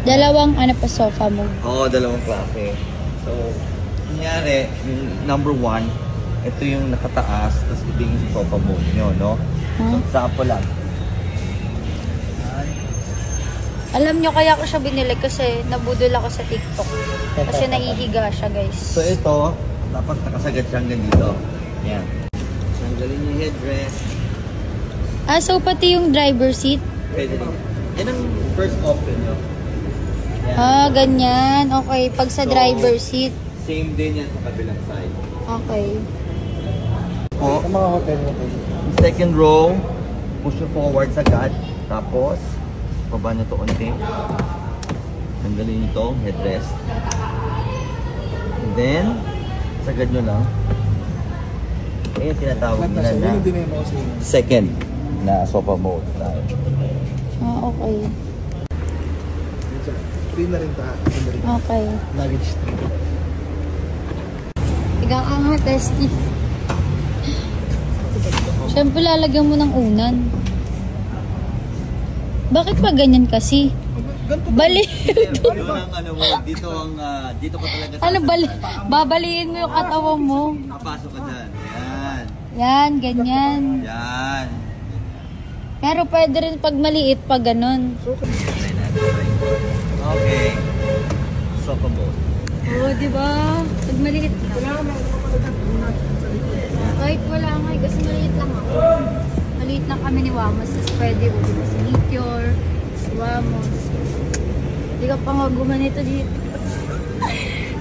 Dalawang ano pa sofa mo? Oo, dalawang klase. So, kunyari, yung number 1, ito yung nakataas, tapos ito yung sofa mo nyo, no? So, sample lang. Alam nyo, kaya ko siya binili kasi nabudol ako sa TikTok. Kasi nahihiga siya, guys. So, ito, dapat nakasagad siya hanggang dito. Yan. Tanggalin yung headrest. Ah, so pati yung driver seat? Pwede rin. Yan ang first option nyo. Yan. Ah, ganyan. Okay, pag sa driver seat. Same din yan sa kabilang side. Okay. Po, sa mga hotel. Second row, push nyo forward sagad. Tapos, baba nyo ito unti. Tanggalin nyo ito, headrest. And then, sagad nyo lang. Eh, tinatawag nila na second na sofa mode. Ah, okay. Free na rin ta. Okay. Luggage stream. Ikaw ang testy. Siyempre, lalagyan mo ng unan. Bakit pa ganyan kasi? Bali. Dito ang ano mo, dito ka talaga sa Ano, babaliin mo yung katawan mo. Papasok ka dyan. Yan. Yan, ganyan. Yan. Pero pwede rin pag maliit, pag ganun. Okay. Sofa mode. Oo, diba? Pag maliit lang. Kahit wala nga, kasi maliit lang ako. Maliit lang kami ni Wamos. Tapos pwede ko, diba? Si Meteor, si Wamos. Hindi ka pa nga gumanito dito.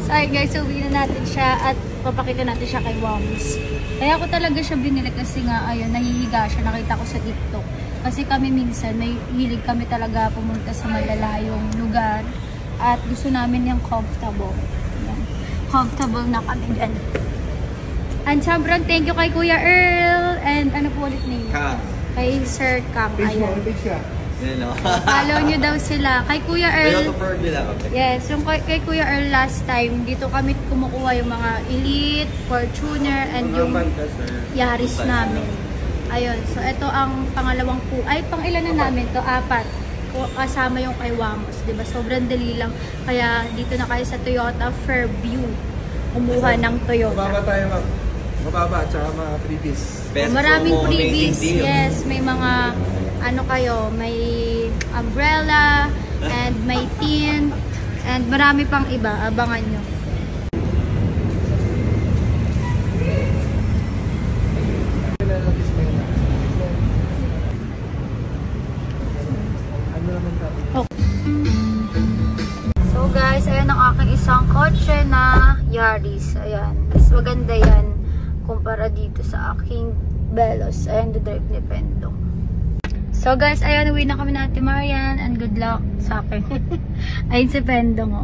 Sorry guys, so uwi na natin siya at papakita natin siya kay Wamos. Kaya ko talaga siya binili kasi nga, ayun, nahihiga siya. Nakita ko sa TikTok. Kasi kami minsan, may hilig kami talaga pumunta sa malalayong lugar. At gusto namin yung comfortable. Yan. Comfortable na kami dyan. And sobrang thank you kay Kuya Earl. And ano po ulit name? Kang. Kay Sir Kang. Ayan. Yan o. Follow nyo daw sila. Kay Kuya Earl. Okay. Yes, yung kay Kuya Earl last time, dito kami kumukuha yung mga Elite, Fortuner, and yung Yaris namin. Ayun, so ito ang pangalawang po. Ay, pang ilan na namin to? 4. Kasama yung kay Wamos, diba? Sobrang dali lang. Kaya dito na kayo sa Toyota Fairview. Kumuha ng Toyota. Mababa tayo, ma'am. Mababa at saka mga freebies. Maraming freebies. Yes, may mga ano kayo, may umbrella and may tint and marami pang iba. Abangan nyo. So guys, ayan ang aking isang kotse na Yaris. Ayan. Mas maganda yan kumpara dito sa aking Veloz. Ayan, the-drive ni Pendo. So guys, ayan, uwi na kami na Ate Marian and good luck sa akin. Ayun si Pendo mo.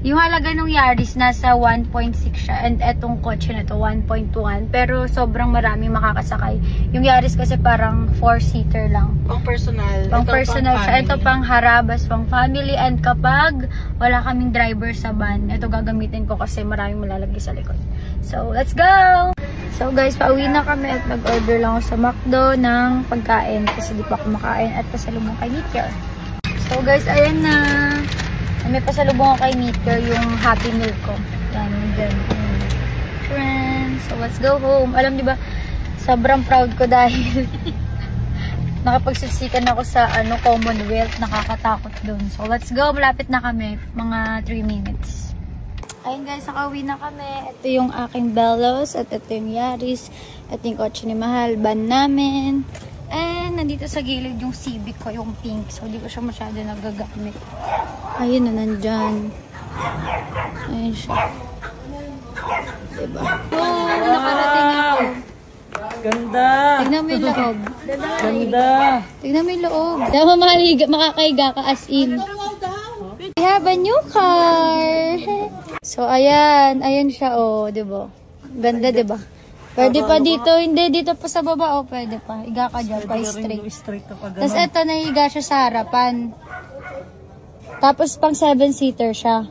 Yung halaga ng Yaris nasa 1.6 siya and etong kotse na to 1.1 pero sobrang maraming makakasakay. Yung Yaris kasi parang 4-seater lang. Pang personal. Pang personal siya. Ito pang harabas, pang family, and kapag wala kaming driver sa van, ito gagamitin ko kasi maraming malalagay sa likod. So, let's go! So guys, pauwi na kami at nag-order lang ako sa McDo ng pagkain kasi di pa kumakain at pasalubong kay Meteor. So guys, ayan na. May pasalubong ako kay Meteor yung Happy Meal ko. Yan, yun. Friends, so let's go home. Alam di ba, sobrang proud ko dahil nakapagsiksikan ako sa Commonwealth. Nakakatakot dun. So let's go, malapit na kami. Mga 3 minutes. Ayun guys, nakauwi na kami. Ito yung aking Veloz at ito yung Yaris. Ito yung kotse ni Mahal, van namin. And nandito sa gilid yung Civic ko, yung pink. So hindi ko siya masyado nagagamit. Ayun na, nandyan. Ayun siya. Diba? Oh, nakarating ako. Ganda! Tignan mo yung loob. Ganda! Tignan mo yung loob. Dapat makakaiga ka as in. We have a new car! So, ayan. Ayan siya, oh. Diba? Ganda, diba? Pwede pa dito. Hindi, dito pa sa baba, oh. Pwede pa. Higa ka dyan, pa straight. Tapos, eto, nahiga siya sa harapan. Tapos, pang 7-seater siya.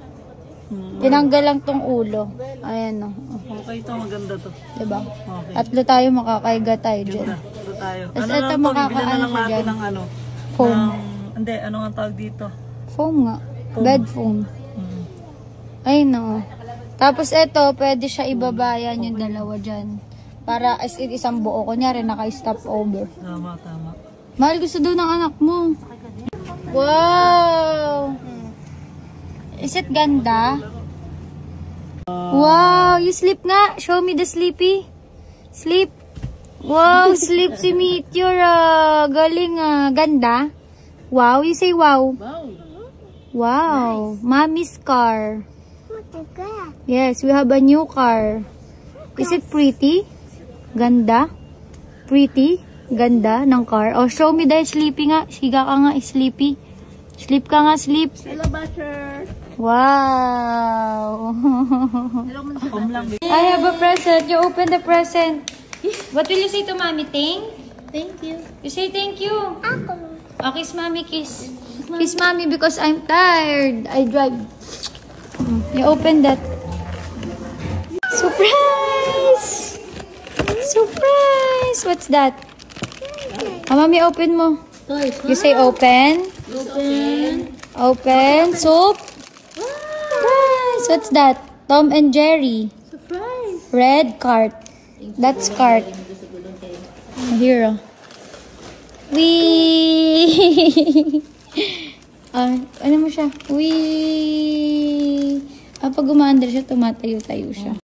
Tinanggal lang tong ulo. Ayan, oh. Okay ito, maganda to. Diba? Okay. Tatlo tayo, makakaiga tayo dyan. Ito tayo. Tapos, lang eto, to, makakaano bibili na lang siya natin dyan. ng Foam. Hindi, ano ang tawag dito? Foam nga. Bed foam. Ay, no. Tapos ito, pwede siya ibabayan yung dalawa dyan. Para as in isang buo. Kunyari, naka-stop over. Tama, tama. Mahal, gusto daw ng anak mo. Wow! Is it ganda? Wow! You sleep nga. Show me the sleepy. Sleep. Wow! Sleep si Meteor. Galing ah. Ganda? Wow! You say wow. Wow! Mommy's car. Yes, we have a new car. Is it pretty? Ganda? Pretty? Ganda ng car. Oh, show me the sleepy nga. Higa ka nga, sleepy. Sleep ka nga, sleep. Hello, Butter. Wow! I have a present. You open the present. What will you say to mommy? Thank you. You say thank you. Oh, kiss mommy, kiss. Kiss mommy because I'm tired. I drive. You open that. Surprise! Surprise! What's that? Oh, mommy, open mo. You say open. Open. Soup. Surprise! What's that? Tom and Jerry. Surprise. Red cart. That's cart. Here. Wee! Ano mo siya? Wee! Pag umaandar siya, tumatayo-tayo siya.